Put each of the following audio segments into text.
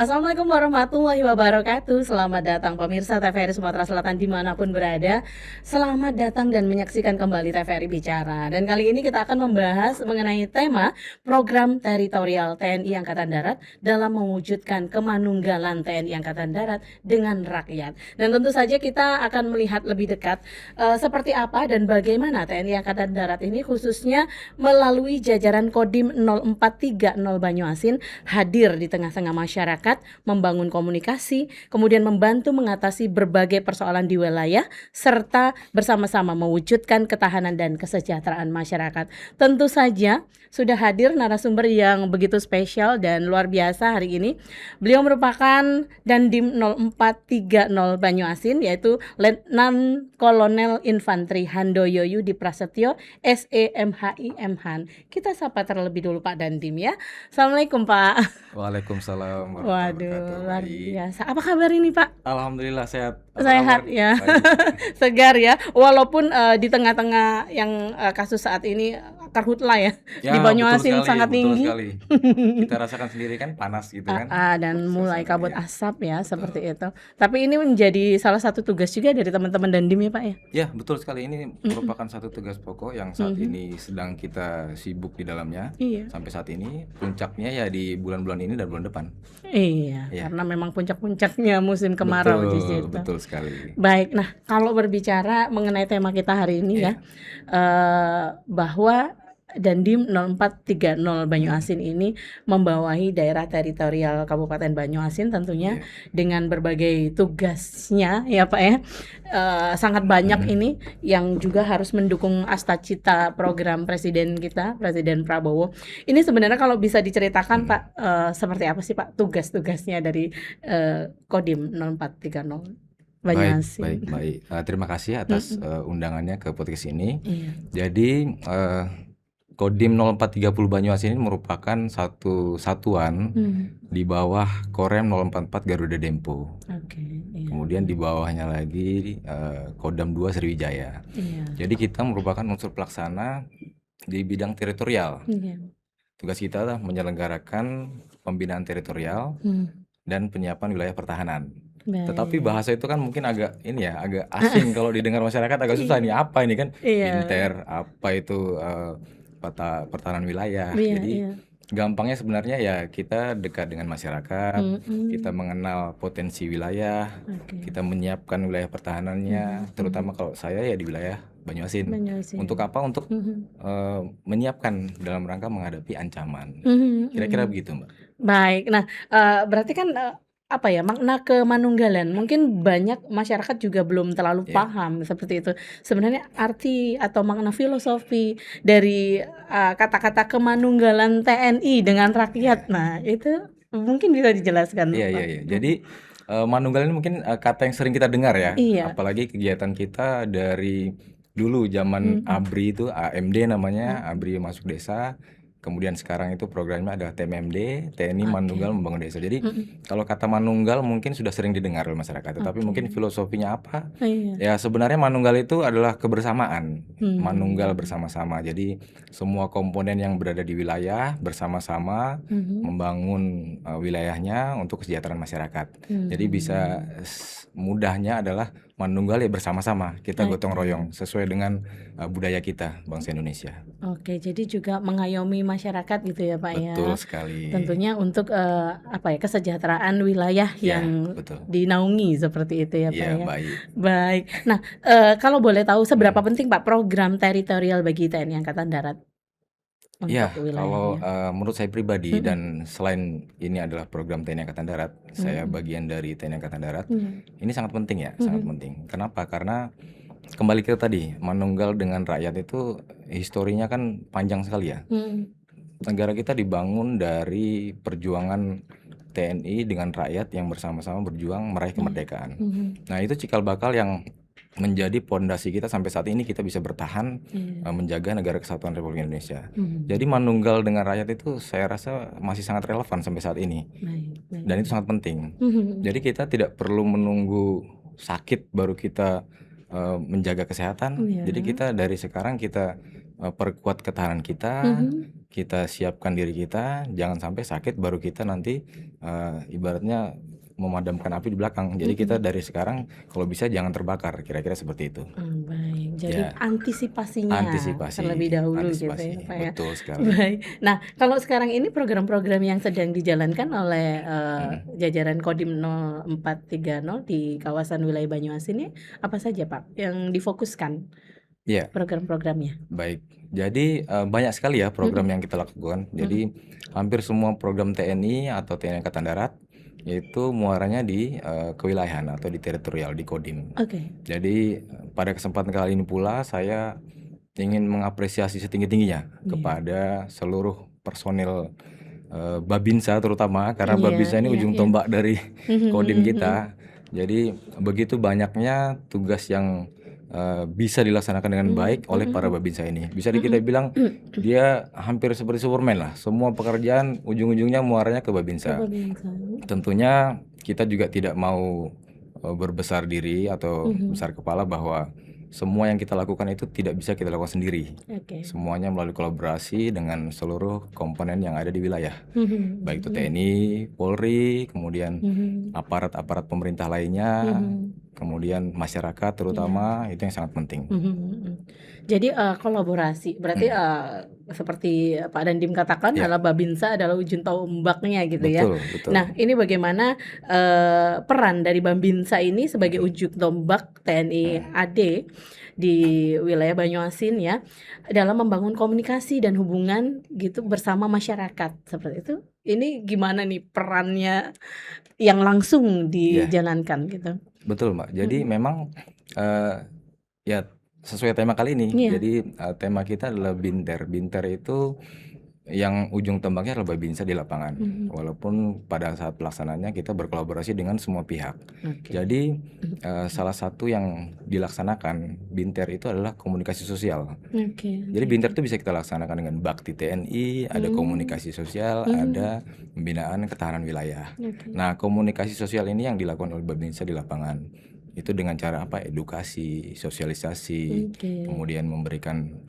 Assalamualaikum warahmatullahi wabarakatuh. Selamat datang pemirsa TVRI Sumatera Selatan dimanapun berada. Selamat datang dan menyaksikan kembali TVRI Bicara. Dan kali ini kita akan membahas mengenai tema program teritorial TNI Angkatan Darat dalam mewujudkan kemanunggalan TNI Angkatan Darat dengan rakyat. Dan tentu saja kita akan melihat lebih dekat seperti apa dan bagaimana TNI Angkatan Darat ini khususnya melalui jajaran Kodim 0430 Banyuasin hadir di tengah-tengah masyarakat, membangun komunikasi, kemudian membantu mengatasi berbagai persoalan di wilayah, serta bersama-sama mewujudkan ketahanan dan kesejahteraan masyarakat. Tentu saja sudah hadir narasumber yang begitu spesial dan luar biasa hari ini. Beliau merupakan Dandim 0430 Banyuasin, yaitu Letnan Kolonel Infanteri Handoyo Yudi Prasetyo, SEMHI Mhan. Kita sapa terlebih dulu Pak Dandim ya. Assalamualaikum Pak. Waalaikumsalam warahmatullahi Waduh, wabarakatuh. luar Baik. biasa. Apa kabar ini Pak? Alhamdulillah sehat. Apa Sehat kabar? ya, Baik. segar ya. Walaupun di tengah-tengah yang kasus saat ini karhutlah ya, Ya, di Banyuasin betul sangat tinggi. sekali. Kita rasakan sendiri kan panas gitu kan. Dan mulai kabut Suasananya. asap ya, Betul. seperti itu. Tapi ini menjadi salah satu tugas juga dari teman-teman Dandim ya Pak ya. Ya, betul sekali. Ini merupakan satu tugas pokok yang saat ini sedang kita sibuk di dalamnya. Iya. Sampai saat ini puncaknya ya di bulan-bulan ini dan bulan depan. Iya, Iya. karena memang puncak-puncaknya musim kemarau di situ. Betul sekali. Baik, nah kalau berbicara mengenai tema kita hari ini ya, bahwa Dandim 0430 Banyuasin ini membawahi daerah teritorial Kabupaten Banyuasin tentunya dengan berbagai tugasnya ya Pak ya, sangat banyak ini yang juga harus mendukung astacita program Presiden kita, Presiden Prabowo. Ini sebenarnya kalau bisa diceritakan Pak, seperti apa sih Pak tugas-tugasnya dari Kodim 0430 Banyuasin? Baik. Terima kasih atas undangannya ke podcast ini. Iya. Jadi Kodim 0430 Banyuasin ini merupakan satu satuan di bawah Korem 044 Garuda Dempo. Iya. Kemudian di bawahnya lagi Kodam 2 Sriwijaya. Iya. Jadi kita merupakan unsur pelaksana di bidang teritorial. Iya. Tugas kita adalah menyelenggarakan pembinaan teritorial dan penyiapan wilayah pertahanan. Tetapi bahasa itu kan mungkin agak asing kalau didengar masyarakat, agak susah nih, apa ini kan inter, apa itu pertahanan wilayah. Jadi gampangnya sebenarnya ya kita dekat dengan masyarakat, kita mengenal potensi wilayah, kita menyiapkan wilayah pertahanannya, terutama kalau saya ya di wilayah Banyuasin. Untuk apa? Untuk menyiapkan dalam rangka menghadapi ancaman. Kira-kira begitu, Mbak. Baik, nah berarti kan apa ya, makna kemanunggalan mungkin banyak masyarakat juga belum terlalu paham seperti itu. Sebenarnya arti atau makna filosofi dari kata-kata kemanunggalan TNI dengan rakyat, nah itu mungkin bisa dijelaskan. Iya. Jadi manunggalan ini mungkin kata yang sering kita dengar ya. Apalagi kegiatan kita dari dulu zaman ABRI itu, AMD namanya, ABRI Masuk Desa. Kemudian sekarang itu programnya adalah TMMD, TNI Manunggal Membangun Desa. Jadi kalau kata manunggal mungkin sudah sering didengar oleh masyarakat, tetapi mungkin filosofinya apa? Ya sebenarnya manunggal itu adalah kebersamaan, manunggal bersama-sama. Jadi semua komponen yang berada di wilayah bersama-sama membangun wilayahnya untuk kesejahteraan masyarakat. Jadi bisa mudahnya adalah manunggal ya bersama-sama, kita gotong royong sesuai dengan budaya kita bangsa Indonesia. Oke, jadi juga mengayomi masyarakat gitu ya Pak ya. Betul sekali. Tentunya untuk kesejahteraan wilayah yang dinaungi seperti itu ya Pak ya. Baik. Nah, kalau boleh tahu seberapa penting Pak program teritorial bagi TNI Angkatan Darat? Ya, kalau menurut saya pribadi dan selain ini adalah program TNI Angkatan Darat, saya bagian dari TNI Angkatan Darat. Ini sangat penting ya, sangat penting. Kenapa? Karena kembali ke tadi, manunggal dengan rakyat itu historinya kan panjang sekali ya. Negara kita dibangun dari perjuangan TNI dengan rakyat yang bersama-sama berjuang meraih kemerdekaan. Nah, itu cikal bakal yang menjadi pondasi kita sampai saat ini kita bisa bertahan menjaga negara kesatuan Republik Indonesia. Jadi manunggal dengan rakyat itu saya rasa masih sangat relevan sampai saat ini. Dan itu sangat penting. Jadi kita tidak perlu menunggu sakit baru kita menjaga kesehatan. Jadi kita dari sekarang kita perkuat ketahanan kita, kita siapkan diri kita, jangan sampai sakit baru kita nanti ibaratnya memadamkan api di belakang. Jadi kita dari sekarang kalau bisa jangan terbakar, kira-kira seperti itu. Baik, jadi Ya, antisipasinya antisipasi, terlebih dahulu gitu ya antisipasi, Pak ya. betul sekali. Baik. Nah, kalau sekarang ini program-program yang sedang dijalankan oleh jajaran Kodim 0430 di kawasan wilayah Banyuasin ini apa saja Pak yang difokuskan Ya, program-programnya? baik. Jadi banyak sekali ya program yang kita lakukan. Jadi hampir semua program TNI atau TNI Angkatan Darat itu muaranya di kewilayahan atau di teritorial di Kodim. Oke. Jadi pada kesempatan kali ini pula saya ingin mengapresiasi setinggi-tingginya kepada seluruh personil Babinsa terutama karena Iya, Babinsa ini iya, ujung iya. tombak dari Kodim kita. Jadi begitu banyaknya tugas yang bisa dilaksanakan dengan baik oleh para Babinsa ini. Bisa kita bilang dia hampir seperti Superman lah. Semua pekerjaan ujung-ujungnya muaranya ke Babinsa. Tentunya kita juga tidak mau berbesar diri atau besar kepala bahwa semua yang kita lakukan itu tidak bisa kita lakukan sendiri. Semuanya melalui kolaborasi dengan seluruh komponen yang ada di wilayah. Baik itu TNI, Polri, kemudian aparat-aparat pemerintah lainnya, kemudian masyarakat terutama, itu yang sangat penting. Jadi kolaborasi berarti seperti Pak Dandim katakan adalah Babinsa adalah ujung tombaknya gitu ya. Betul. Nah, ini bagaimana peran dari Babinsa ini sebagai ujung tombak TNI AD di wilayah Banyuasin ya dalam membangun komunikasi dan hubungan gitu bersama masyarakat seperti itu. Ini gimana nih perannya yang langsung dijalankan gitu? Betul Mbak. Jadi memang ya sesuai tema kali ini. Jadi tema kita adalah Binter. Binter itu yang ujung tombaknya adalah Babinsa di lapangan. Walaupun pada saat pelaksanaannya kita berkolaborasi dengan semua pihak. Jadi salah satu yang dilaksanakan Binter itu adalah komunikasi sosial. Jadi Binter itu bisa kita laksanakan dengan bakti TNI, ada komunikasi sosial, ada pembinaan ketahanan wilayah. Nah, komunikasi sosial ini yang dilakukan oleh Babinsa di lapangan. Itu dengan cara apa? Edukasi, sosialisasi, kemudian memberikan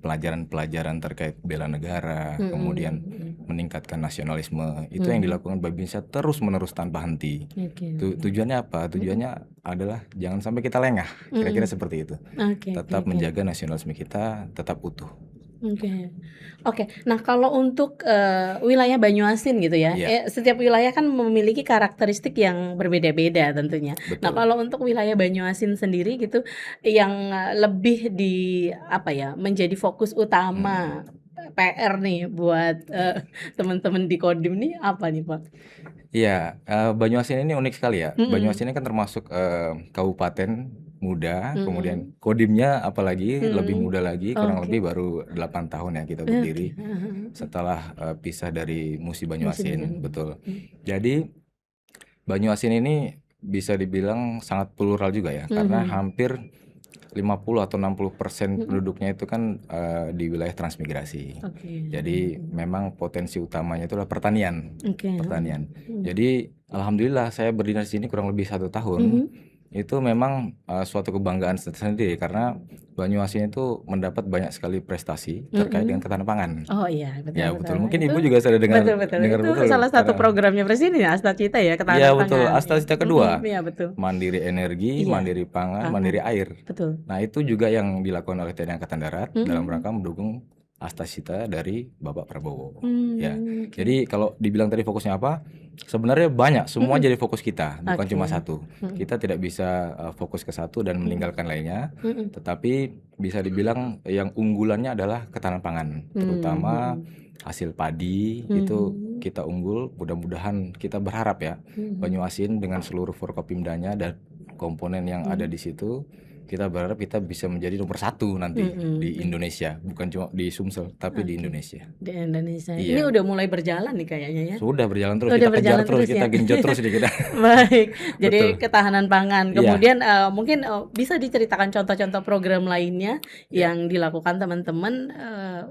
pelajaran-pelajaran terkait bela negara, kemudian meningkatkan nasionalisme. Itu yang dilakukan Babinsa terus-menerus tanpa henti. Tujuannya apa? Tujuannya adalah jangan sampai kita lengah, kira-kira seperti itu. Tetap menjaga nasionalisme kita tetap utuh. Oke. Nah, kalau untuk wilayah Banyuasin gitu ya, setiap wilayah kan memiliki karakteristik yang berbeda-beda tentunya. Nah, kalau untuk wilayah Banyuasin sendiri gitu, yang lebih menjadi fokus utama PR nih buat teman-teman di Kodim nih apa nih Pak? Iya, Banyuasin ini unik sekali ya. Banyuasin ini kan termasuk kabupaten muda, kemudian Kodimnya apalagi lebih muda lagi, kurang lebih baru 8 tahun ya kita berdiri setelah pisah dari Musi Banyuasin, betul. Jadi Banyuasin ini bisa dibilang sangat plural juga ya, karena hampir 50 atau 60% penduduknya itu kan di wilayah transmigrasi. Jadi memang potensi utamanya itu adalah pertanian. Jadi alhamdulillah saya berdiri di sini kurang lebih 1 tahun. Itu memang suatu kebanggaan tersendiri karena Banyuasin itu mendapat banyak sekali prestasi terkait dengan ketahanan pangan. Oh iya, betul. Ya betul. Mungkin Ibu juga sudah dengar. Itu salah satu programnya Presiden ya, Astacita ya, ketahanan pangan. Iya betul, Astacita kedua. Iya betul. Mandiri energi, mandiri pangan, mandiri air. Betul. Nah itu juga yang dilakukan oleh TNI Angkatan Darat dalam rangka mendukung Astacita dari Bapak Prabowo. Ya. Jadi kalau dibilang tadi fokusnya apa? Sebenarnya banyak, semua jadi fokus kita, bukan cuma satu. Kita tidak bisa fokus ke satu dan meninggalkan lainnya, tetapi bisa dibilang yang unggulannya adalah ketahanan pangan, terutama hasil padi itu kita unggul. Mudah-mudahan kita berharap ya Banyuasin dengan seluruh Forkopimdanya dan komponen yang ada di situ, kita berharap kita bisa menjadi nomor 1 nanti di Indonesia, bukan cuma di Sumsel tapi di Indonesia. Di Indonesia. Ini udah mulai berjalan nih kayaknya ya. Sudah berjalan terus, kita kejar terus, kita genjot terus di kita. Baik. Jadi ketahanan pangan. Kemudian mungkin bisa diceritakan contoh-contoh program lainnya yang dilakukan teman-teman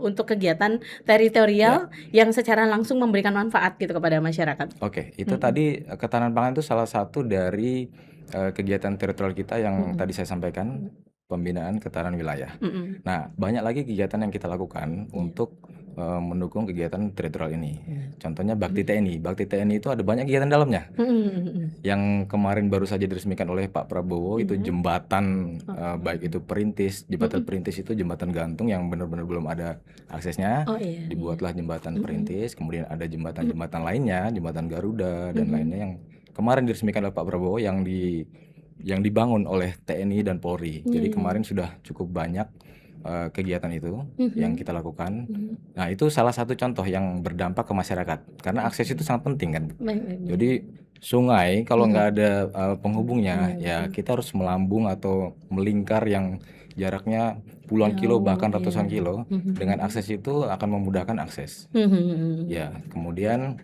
untuk kegiatan teritorial yang secara langsung memberikan manfaat gitu kepada masyarakat. Oke, itu tadi ketahanan pangan itu salah satu dari kegiatan teritorial kita yang tadi saya sampaikan. pembinaan ketahanan wilayah. Mhm. Nah, banyak lagi kegiatan yang kita lakukan Iya. untuk mendukung kegiatan teritorial ini. Contohnya Mhm. Bakti TNI. Bakti TNI itu ada banyak kegiatan dalamnya. Mhm mhm mhm. Yang kemarin baru saja diresmikan oleh Pak Prabowo itu Iya. jembatan, Oke. baik itu perintis, jembatan Mhm. perintis itu jembatan gantung yang benar-benar belum ada aksesnya, Oh, iya iya. dibuatlah jembatan Mhm. perintis, kemudian ada Mhm. jembatan-jembatan lainnya, jembatan Garuda dan Mhm. lainnya yang kemarin diresmikan oleh Pak Prabowo yang dibangun oleh TNI dan Polri. Iya Jadi iya. kemarin sudah cukup banyak kegiatan itu yang Mhm. kita lakukan. Mhm. Nah, itu salah satu contoh yang berdampak ke masyarakat karena akses itu Oke. sangat penting kan. Baik baik baik. Jadi sungai kalau Mhm. nggak ada penghubungnya, Iya ya betul. kita harus melambung atau melingkar yang jaraknya puluhan kilo Jauh, bahkan iya. ratusan kilo. Mhm Dengan mhm. akses itu akan memudahkan akses. Mhm mhm. Ya, kemudian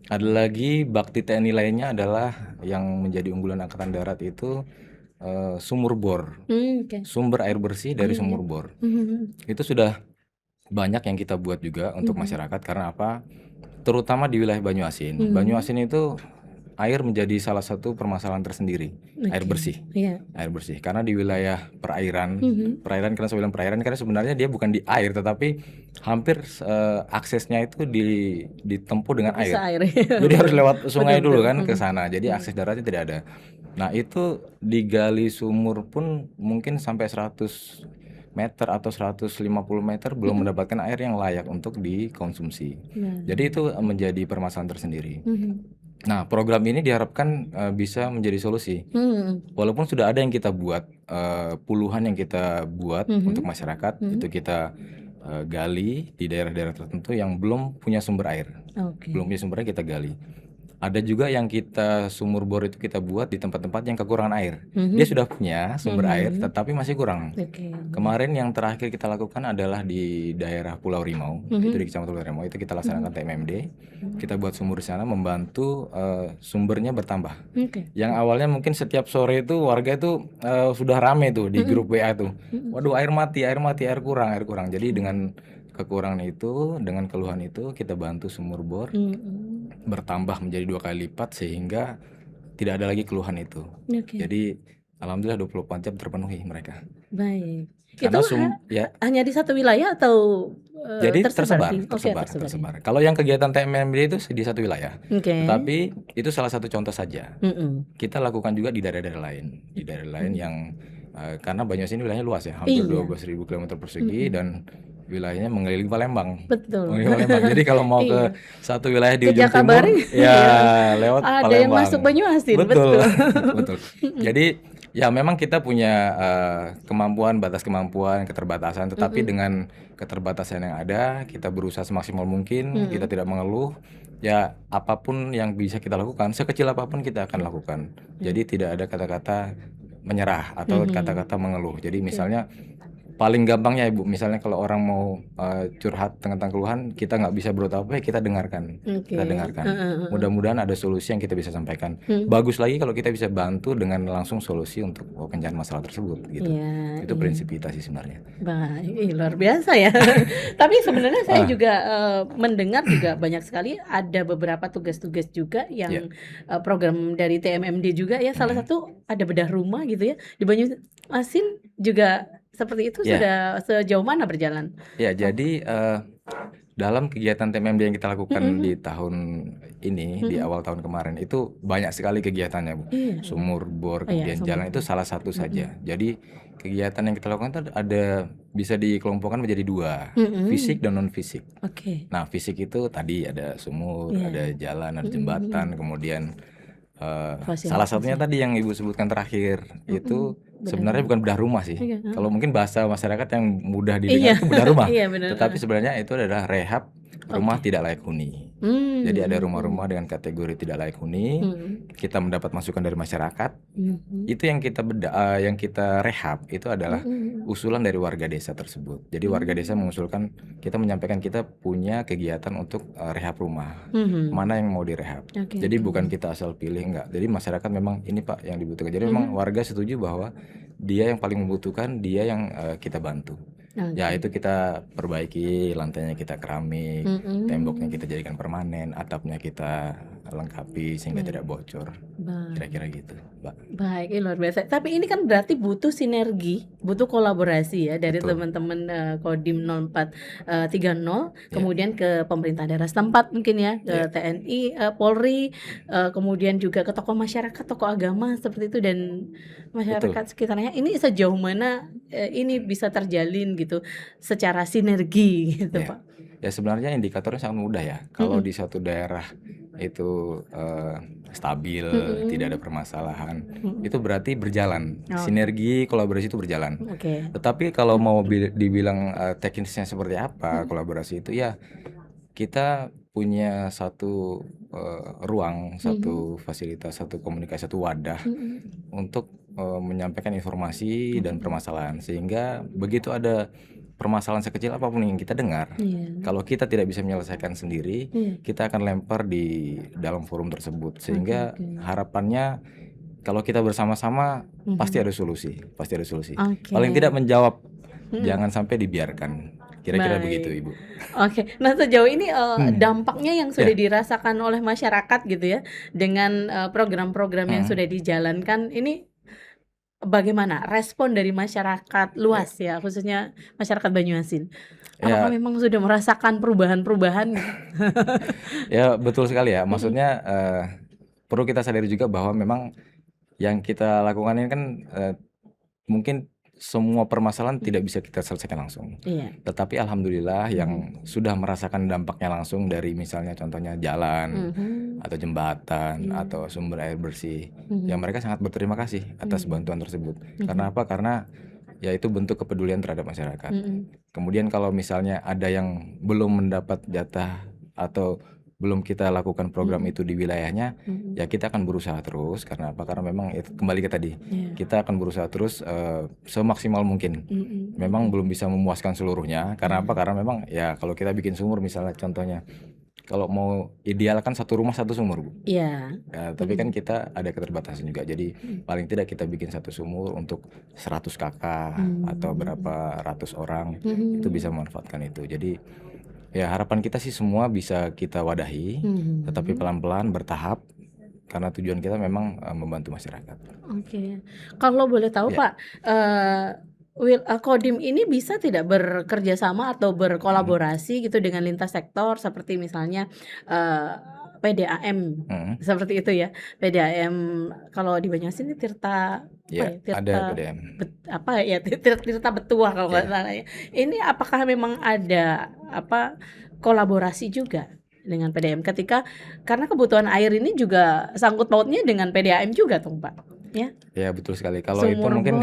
ada lagi bakti TNI lainnya adalah yang menjadi unggulan Angkatan Darat itu sumur bor, Oke. sumber air bersih dari Iya iya. sumur bor. Mhm mhm. Itu sudah banyak yang kita buat juga untuk Mhm. masyarakat karena apa? Terutama di wilayah Banyuasin. Mhm. Banyuasin itu air menjadi salah satu permasalahan tersendiri, air Oke. bersih. Iya. Air bersih karena di wilayah perairan, Mhm. karena saya bilang perairan karena sebenarnya dia bukan di air tetapi hampir aksesnya itu ditempuh dengan Bisa air. air. Jadi harus lewat Betul sungai betul. dulu kan ke Mhm. sana. Jadi akses Mhm. daratnya tidak ada. Nah, itu digali sumur pun mungkin sampai 100 meter atau 150 meter belum Mhm. mendapatkan air yang layak untuk dikonsumsi. Nah. Jadi itu menjadi permasalahan tersendiri. Mhm. Nah, program ini diharapkan bisa menjadi solusi. Mhm. Walaupun sudah ada yang kita buat, puluhan yang kita buat untuk Mhm. masyarakat, itu Mhm. kita gali di daerah-daerah tertentu yang belum punya sumber air. Belum Oke. punya sumber air kita gali. Ada juga yang kita sumur bor itu kita buat di tempat-tempat yang kekurangan air. Dia Mhm. sudah punya sumber air Mhm. tetapi masih kurang. Oke. Kemarin yang terakhir kita lakukan adalah di daerah Pulau Rimau, itu di Mhm. Kecamatan Pulau Rimau, itu kita Mhm. laksanakan TMMD. Mhm. Kita buat sumur di sana membantu sumbernya bertambah. Oke. Yang awalnya mungkin setiap sore itu warga itu sudah rame tuh di grup Mhm. WA tuh. Mhm. Waduh, air mati, air kurang, air kurang. Jadi dengan kekurangan itu, dengan keluhan itu kita bantu sumur bor Mhm. bertambah menjadi 2 kali lipat sehingga tidak ada lagi keluhan itu. Oke. Jadi alhamdulillah 24 jam terpenuhi mereka. Baik. Itu Karena ya. hanya di satu wilayah atau Jadi tersebar tersebar, Oke, tersebar, tersebar ya. tersebar. Kalau yang kegiatan TMMD itu di satu wilayah, Oke. tetapi itu salah satu contoh saja. Mhm. Kita lakukan juga di daerah-daerah lain, yang karena Banyuasin ini wilayahnya luas ya, hampir Iya. 12.000 km persegi Mhm. dan wilayahnya mengelilingi Palembang. Betul. Mengelilingi Palembang. Jadi kalau mau ke Iya. satu wilayah di Ke ujung timur, Jakabaring, ya iya. lewat Ada Palembang. yang masuk Banyuasin, Betul, betul. betul. Jadi ya memang kita punya batas kemampuan, keterbatasan, tetapi Mhm. dengan keterbatasan yang ada, kita berusaha semaksimal mungkin, kita tidak mengeluh. Ya, apapun yang bisa kita lakukan, sekecil apapun kita akan lakukan. Jadi tidak ada kata-kata menyerah atau Mhm. kata-kata mengeluh. Jadi Oke. misalnya paling gampangnya Ibu, misalnya kalau orang mau curhat tentang keluhan, kita nggak bisa berbuat apa, kita dengarkan. Oke. Kita dengarkan. Heeh heeh. Mudah-mudahan ada solusi yang kita bisa sampaikan. Bagus lagi kalau kita bisa bantu dengan langsung solusi untuk pecahan masalah tersebut gitu. Iya, Itu iya. prinsip kita sih sebenarnya. Baik, luar biasa ya. Tapi sebenarnya saya juga mendengar juga banyak sekali ada beberapa tugas-tugas juga yang program dari TMMD juga ya. Salah satu ada bedah rumah gitu ya. Di Banyuasin juga seperti itu sudah sejauh mana berjalan? Ya, jadi dalam kegiatan TMMD yang kita lakukan di Mhm. tahun ini, di Mhm. awal tahun kemarin itu banyak sekali kegiatannya, Bu. Iya, iya. Sumur bor, Oh ya, kemudian jalan itu salah satu saja. Mhm. Jadi kegiatan yang kita lakukan itu bisa dikelompokkan menjadi 2, fisik dan non fisik. Oke. Nah, fisik itu tadi ada sumur, Iya. ada jalan, ada Mhm, jembatan, kemudian salah Fasilitas satunya ya. tadi yang Ibu sebutkan terakhir itu Bedah sebenarnya rumah. bukan bedah rumah sih. Iya, Kalau mungkin bahasa masyarakat yang mudah Iya. didengar itu bedah rumah. Iya benar. Tetapi sebenarnya itu adalah rehab rumah Oke. tidak layak huni. Jadi ada rumah-rumah dengan kategori tidak layak huni, kita mendapat masukan dari masyarakat. Itu yang kita rehab itu adalah usulan dari warga desa tersebut. Jadi warga desa mengusulkan, kita menyampaikan kita punya kegiatan untuk rehab rumah. Mana yang mau direhab. Oke, Jadi oke. bukan kita asal pilih, enggak. Jadi masyarakat memang ini Pak yang dibutuhkan. Jadi memang warga setuju bahwa dia yang paling membutuhkan, dia yang kita bantu. Ya itu kita perbaiki, lantainya kita keramik, temboknya kita jadikan permanen, atapnya kita lengkapi sehingga tidak bocor. Baik. Kira-kira gitu, Mbak. Baik, ini luar biasa. Tapi ini kan berarti butuh sinergi, butuh kolaborasi ya dari Betul. teman-teman Kodim 0430, Ya. kemudian ke pemerintah daerah setempat mungkin ya, ke Ya. TNI, Polri, kemudian juga ke tokoh masyarakat, tokoh agama seperti itu dan masyarakat sekitarnya. Ini sejauh mana ini bisa terjalin gitu secara sinergi gitu, Ya. Pak? Ya sebenarnya indikatornya sangat mudah ya. Kalau di suatu daerah itu stabil, tidak ada permasalahan, itu berarti berjalan. Sinergi, kolaborasi itu berjalan. Oke. Tetapi kalau mau dibilang teknisnya seperti apa kolaborasi itu, ya kita punya satu ruang, satu fasilitas, satu komunikasi, satu wadah untuk menyampaikan informasi dan permasalahan, sehingga begitu ada permasalahan sekecil apapun yang kita dengar, kalau kita tidak bisa menyelesaikan sendiri, kita akan lempar di dalam forum tersebut, sehingga harapannya kalau kita bersama-sama pasti ada solusi, pasti ada solusi. Paling tidak menjawab, jangan sampai dibiarkan. Kira-kira begitu, Ibu. Oke, nah sejauh ini dampaknya yang sudah dirasakan oleh masyarakat gitu ya, dengan program-program yang sudah dijalankan ini bagaimana respon dari masyarakat luas ya, khususnya masyarakat Banyuasin? Apakah memang sudah merasakan perubahan-perubahan? Ya betul sekali ya, maksudnya perlu kita sadari juga bahwa memang yang kita lakukan ini kan mungkin semua permasalahan tidak bisa kita selesaikan langsung. Tetapi alhamdulillah yang sudah merasakan dampaknya langsung dari misalnya contohnya jalan atau jembatan atau sumber air bersih, ya mereka sangat berterima kasih atas bantuan tersebut. Karena apa? Karena ya itu bentuk kepedulian terhadap masyarakat. Kemudian kalau misalnya ada yang belum mendapat jatah atau belum kita lakukan program itu di wilayahnya, ya kita akan berusaha terus. Karena apa? Karena memang kembali ke tadi, kita akan berusaha terus semaksimal mungkin. Memang belum bisa memuaskan seluruhnya. Karena apa? Karena memang ya kalau kita bikin sumur misalnya contohnya, kalau mau ideal kan satu rumah satu sumur, Bu. Iya. Ya, tapi kan kita ada keterbatasan juga. Jadi paling tidak kita bikin satu sumur untuk 100 kakak atau berapa ratus orang itu bisa memanfaatkan itu. Jadi ya harapan kita sih semua bisa kita wadahi, tetapi pelan-pelan bertahap, karena tujuan kita memang membantu masyarakat. Oke, kalau boleh tahu Pak, Kodim ini bisa tidak bekerja sama atau berkolaborasi gitu dengan lintas sektor seperti misalnya PDAM seperti itu ya, PDAM kalau di Banyuasin ini Tirta ada PDAM. Tirta Betuah kalau nggak salah ya. Ini apakah memang ada kolaborasi juga dengan PDAM karena kebutuhan air ini juga sangkut pautnya dengan PDAM juga tuh Pak? Ya betul sekali. Kalau itu mungkin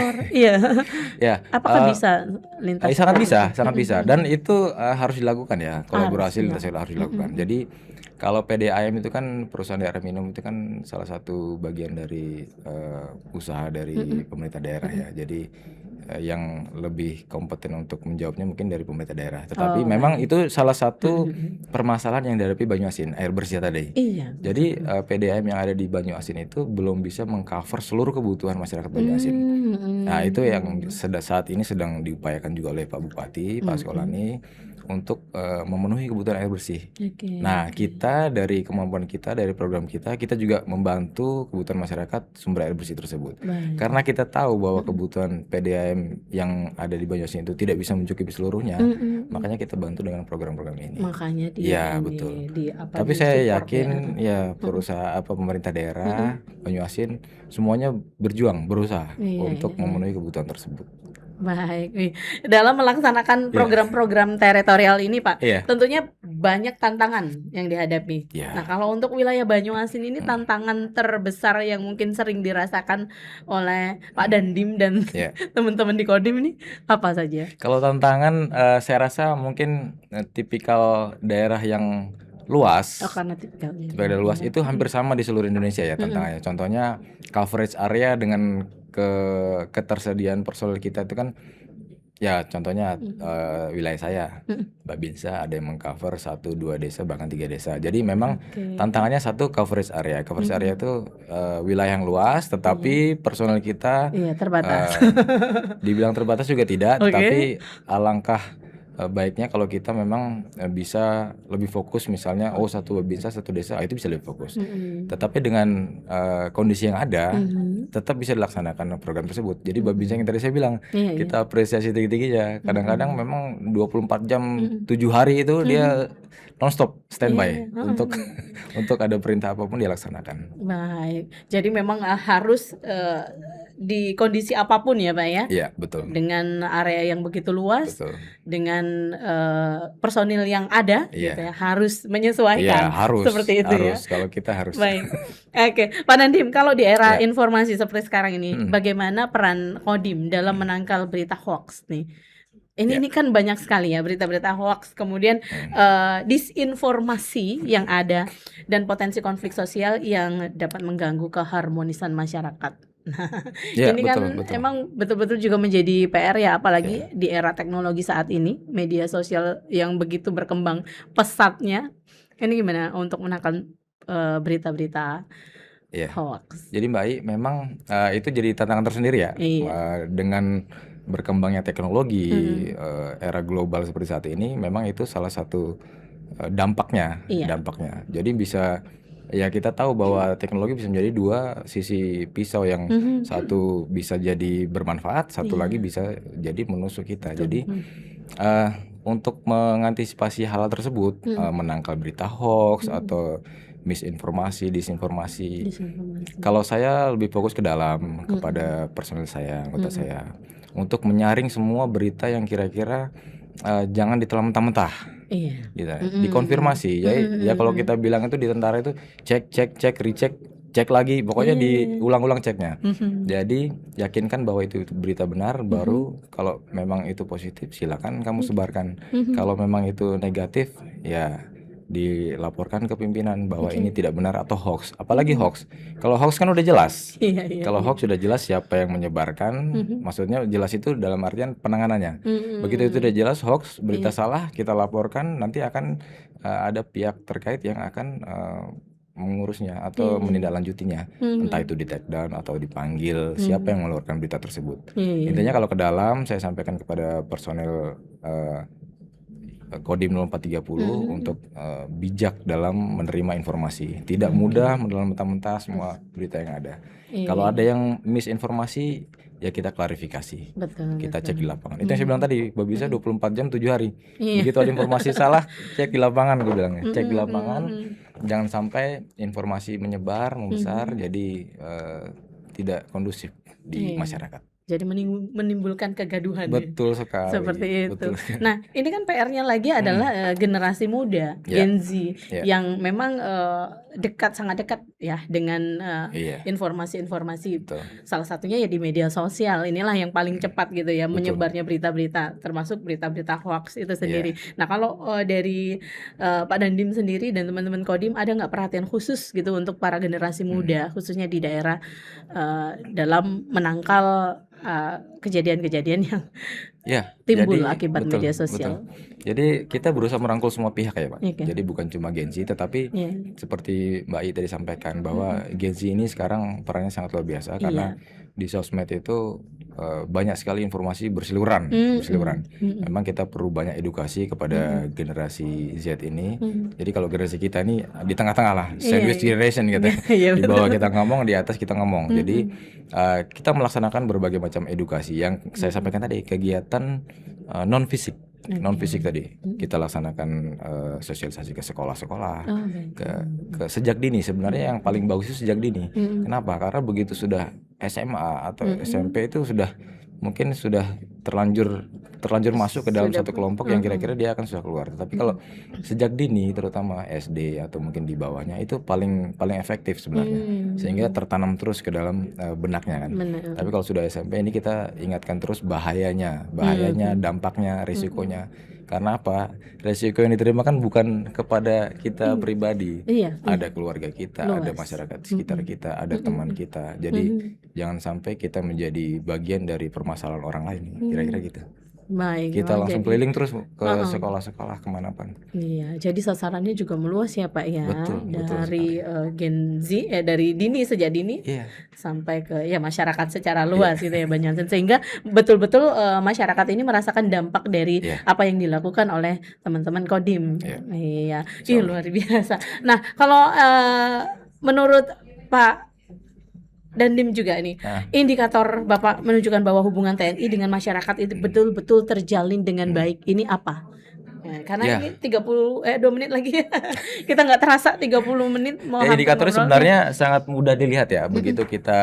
apakah bisa lintas? Sangat bisa dan itu harus dilakukan ya, kolaborasi lintas sektor harus dilakukan. Jadi kalau PDAM itu kan perusahaan daerah minum itu kan salah satu bagian dari usaha dari pemerintah daerah ya. Jadi yang lebih kompeten untuk menjawabnya mungkin dari pemerintah daerah. Tetapi memang itu salah satu permasalahan yang dihadapi Banyuasin, air bersih tadi. Jadi PDAM yang ada di Banyuasin itu belum bisa mengcover seluruh kebutuhan masyarakat Banyuasin. Nah itu yang saat ini sedang diupayakan juga oleh Pak Bupati, Pak Sekolani, untuk memenuhi kebutuhan air bersih. Nah kita dari kemampuan kita, dari program kita juga membantu kebutuhan masyarakat sumber air bersih tersebut. Karena kita tahu bahwa kebutuhan PDAM yang ada di Banyuasin itu tidak bisa mencukupi seluruhnya, makanya kita bantu dengan program-program ini. Makanya betul. Tapi saya yakin ya perusahaan pemerintah daerah Banyuasin semuanya berusaha untuk memenuhi kebutuhan tersebut. Baik, dalam melaksanakan program-program teritorial ini Pak, tentunya banyak tantangan yang dihadapi. Nah kalau untuk wilayah Banyuasin ini tantangan terbesar yang mungkin sering dirasakan oleh Pak Dandim dan teman-teman di Kodim ini apa saja? Kalau tantangan saya rasa mungkin tipikal daerah yang luas, karena tipikal luas itu hampir sama di seluruh Indonesia ya tantangannya. Contohnya coverage area dengan ketersediaan personel kita itu kan ya contohnya wilayah saya Babinsa ada yang mengcover 1-2 desa bahkan 3 desa. Jadi memang tantangannya satu coverage area. Coverage area itu wilayah yang luas tetapi personel kita terbatas. Dibilang terbatas juga tidak, tetapi alangkah baiknya kalau kita memang bisa lebih fokus, misalnya satu Babinsa satu desa, itu bisa lebih fokus. Tetapi dengan kondisi yang ada, tetap bisa dilaksanakan program tersebut. Jadi Babinsa yang tadi saya bilang, kita apresiasi tinggi-tingginya. Kadang-kadang memang 24 jam 7 hari itu dia nonstop standby untuk untuk ada perintah apapun dia laksanakan. Baik, jadi memang harus di kondisi apapun ya Pak ya? Iya, betul. Dengan area yang begitu luas, Betul. dengan personil yang ada, Iya. gitu ya, harus menyesuaikan. Iya, harus. Seperti itu harus. ya. Kalau kita harus. Baik, oke, Pak Nandim, kalau di era Ya. informasi seperti sekarang ini, bagaimana peran Kodim dalam menangkal berita hoax nih? Ini kan banyak sekali ya berita-berita hoax, kemudian disinformasi yang ada, dan potensi konflik sosial yang dapat mengganggu keharmonisan masyarakat. Ya, Ini betul, kan betul. emang betul-betul juga menjadi PR ya, apalagi di era teknologi saat ini, media sosial yang begitu berkembang pesatnya. Ini gimana untuk menangkal berita-berita hoax? Jadi Mbak Ai, memang itu jadi tantangan tersendiri ya. Dengan berkembangnya teknologi, era global seperti saat ini, memang itu salah satu dampaknya. Jadi bisa, ya kita tahu bahwa teknologi bisa menjadi dua sisi pisau, yang satu bisa jadi bermanfaat, satu lagi bisa jadi menusuk kita. Jadi untuk mengantisipasi hal tersebut, menangkal berita hoax atau misinformasi, disinformasi, kalau saya lebih fokus ke dalam, kepada personel saya, anggota saya, untuk menyaring semua berita yang kira-kira jangan ditelan mentah-mentah. Gitu. Dikonfirmasi. Ya kalau kita bilang itu di tentara itu cek, recheck, cek lagi, pokoknya diulang-ulang ceknya. Jadi yakinkan bahwa itu berita benar, baru kalau memang itu positif silakan kamu sebarkan. Kalau memang itu negatif, ya dilaporkan ke pimpinan bahwa ini tidak benar atau hoax. Apalagi hoax. Kalau hoax kan udah jelas. Kalau hoax sudah jelas siapa yang menyebarkan. Maksudnya jelas itu dalam artian penanganannya. Begitu itu udah jelas hoax, berita salah, kita laporkan, nanti akan ada pihak terkait yang akan mengurusnya atau menindaklanjutinya. Entah itu di take down atau dipanggil siapa yang mengeluarkan berita tersebut. Intinya kalau ke dalam, saya sampaikan kepada personel Kodim 0430 untuk bijak dalam menerima informasi. Tidak mudah menelan mentah-mentah semua berita yang ada. Kalau ada yang misinformasi, ya kita klarifikasi. Kita cek di lapangan. Itu yang saya bilang tadi, Babinsa 24 jam 7 hari. Begitu ada informasi salah, cek di lapangan, gue bilangnya. Cek di lapangan, jangan sampai informasi menyebar, membesar, jadi tidak kondusif di masyarakat. Jadi menimbulkan kegaduhan. Betul sekali. Seperti itu. Betul. Nah, ini kan PR-nya lagi adalah generasi muda, Gen Z, yang memang sangat dekat ya dengan informasi-informasi. Salah satunya ya di media sosial. Inilah yang paling cepat gitu ya menyebarnya berita-berita, termasuk berita-berita hoax itu sendiri. Nah, kalau dari Pak Nandim sendiri dan teman-teman Kodim, ada nggak perhatian khusus gitu untuk para generasi muda, khususnya di daerah, dalam menangkal kejadian-kejadian yang timbul akibat media sosial? Jadi kita berusaha merangkul semua pihak ya Pak. Jadi bukan cuma Gen Z, tetapi seperti Mbak Ai tadi sampaikan bahwa Gen Z ini sekarang perannya sangat luar biasa, karena di sosmed itu banyak sekali informasi berseliweran. Memang kita perlu banyak edukasi kepada generasi Z ini. Jadi kalau generasi kita ini di tengah-tengah lah, sandwich generation gitu. Di bawah kita ngomong, di atas kita ngomong. Jadi kita melaksanakan berbagai macam edukasi yang saya sampaikan tadi, kegiatan non fisik tadi kita laksanakan, sosialisasi ke sekolah-sekolah, ke sejak dini. Sebenarnya yang paling bagus itu sejak dini. Kenapa? Karena begitu sudah SMA atau SMP itu mungkin sudah terlanjur masuk ke dalam satu kelompok yang kira-kira dia akan sudah keluar. Tapi kalau sejak dini, terutama SD atau mungkin di bawahnya, itu paling efektif sebenarnya, sehingga tertanam terus ke dalam benaknya kan. Tapi kalau sudah SMP ini kita ingatkan terus bahayanya, dampaknya, risikonya. Karena apa? Risiko yang diterima kan bukan kepada kita pribadi, ada keluarga kita, ada masyarakat sekitar kita, ada teman kita. Jadi jangan sampai kita menjadi bagian dari permasalahan orang lain, kira-kira gitu. Baik, Kita memang langsung jadi keliling terus ke heeh. sekolah-sekolah kemanapun. Iya, jadi sasarannya juga meluas ya Pak ya, Betul sekali. dari Gen Z, dari dini, sejak dini Iya, sampai ke ya masyarakat secara iya, luas gitu ya Banjarmasin, sehingga betul-betul masyarakat ini merasakan dampak dari iya, apa yang dilakukan oleh teman-teman Kodim. iya, Iya, insya Allah. luar biasa. Nah, kalau menurut Pak Dandim juga nih, Nah, indikator Bapak menunjukkan bahwa hubungan TNI dengan masyarakat itu betul-betul terjalin dengan baik. Ini apa? Ya, karena ya, ini 2 menit lagi kita nggak terasa 30 menit mau ya hampir indikatornya ngobrol ya. sebenarnya sangat mudah dilihat ya. Mm-mm. Begitu kita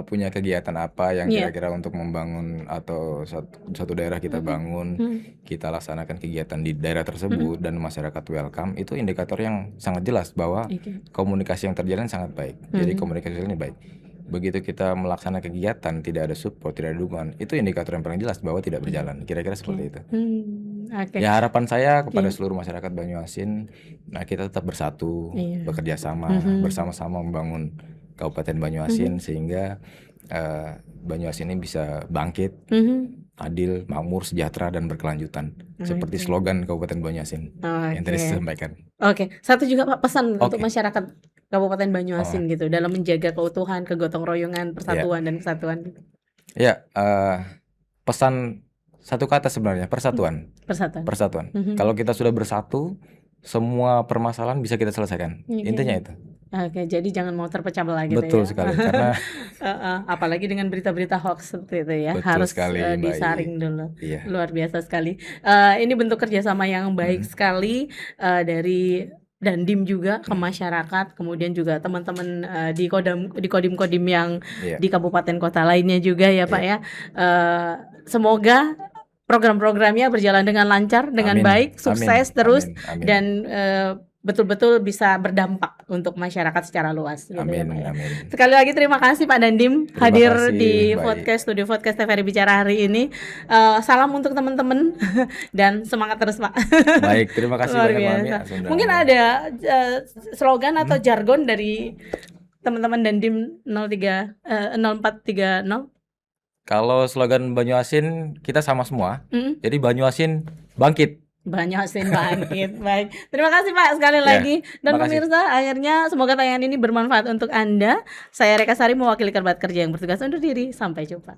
punya kegiatan apa yang Iya. kira-kira untuk membangun atau satu daerah kita bangun, kita laksanakan kegiatan di daerah tersebut dan masyarakat welcome, itu indikator yang sangat jelas bahwa Oke. komunikasi yang terjalin sangat baik. Jadi komunikasi ini baik. Begitu kita melaksanakan kegiatan tidak ada support, tidak ada dukungan, itu indikator yang paling jelas bahwa tidak berjalan. Kira-kira seperti itu. Oke. Ya harapan saya kepada Iya. seluruh masyarakat Banyuasin, nah kita tetap bersatu, Iya. bekerja sama, bersama-sama membangun Kabupaten Banyuasin sehingga Banyuasin ini bisa bangkit, adil, makmur, sejahtera dan berkelanjutan. Seperti slogan Kabupaten Banyuasin yang tadi saya sampaikan. Oke, satu juga Pak pesan untuk Oke. masyarakat Kabupaten Banyuasin gitu dalam menjaga keutuhan, kegotong royongan, persatuan dan kesatuan gitu. Ya, pesan satu kata sebenarnya, persatuan. Persatuan. Persatuan. Kalau kita sudah bersatu, semua permasalahan bisa kita selesaikan. Intinya itu. Oke, jadi jangan mau terpecah belah gitu Betul ya. sekali, karena apalagi dengan berita-berita hoax seperti itu ya, betul harus sekali, Mbak disaring I. dulu. Iya. Luar biasa sekali. Ini bentuk kerjasama yang baik sekali dari Dandim juga ke masyarakat, kemudian juga teman-teman di kodim-kodim yang Iya. di kabupaten kota lainnya juga ya Pak ya. Semoga program-programnya berjalan dengan lancar, dengan Amin. baik, sukses Amin. terus Amin. dan betul-betul bisa berdampak untuk masyarakat secara luas gitu ya, Amin. Pak ya. Amin. Sekali lagi terima kasih Pak Dandim Terima hadir kasih, di Mbak I. studio podcast TVRI Bicara hari ini. Salam untuk teman-teman dan semangat terus Pak. Baik, terima kasih Luar banyak Mami biasa. atas undangannya. Mungkin ada slogan atau jargon dari teman-teman Dandim 0430. Kalau slogan Banyuasin kita sama semua. Jadi Banyuasin bangkit. Banyuasin bangkit. Baik. Terima kasih Pak sekali lagi. Dan makasih. pemirsa, akhirnya semoga tayangan ini bermanfaat untuk Anda. Saya Reka Sari mewakili kerabat kerja yang bertugas undur diri. Sampai jumpa.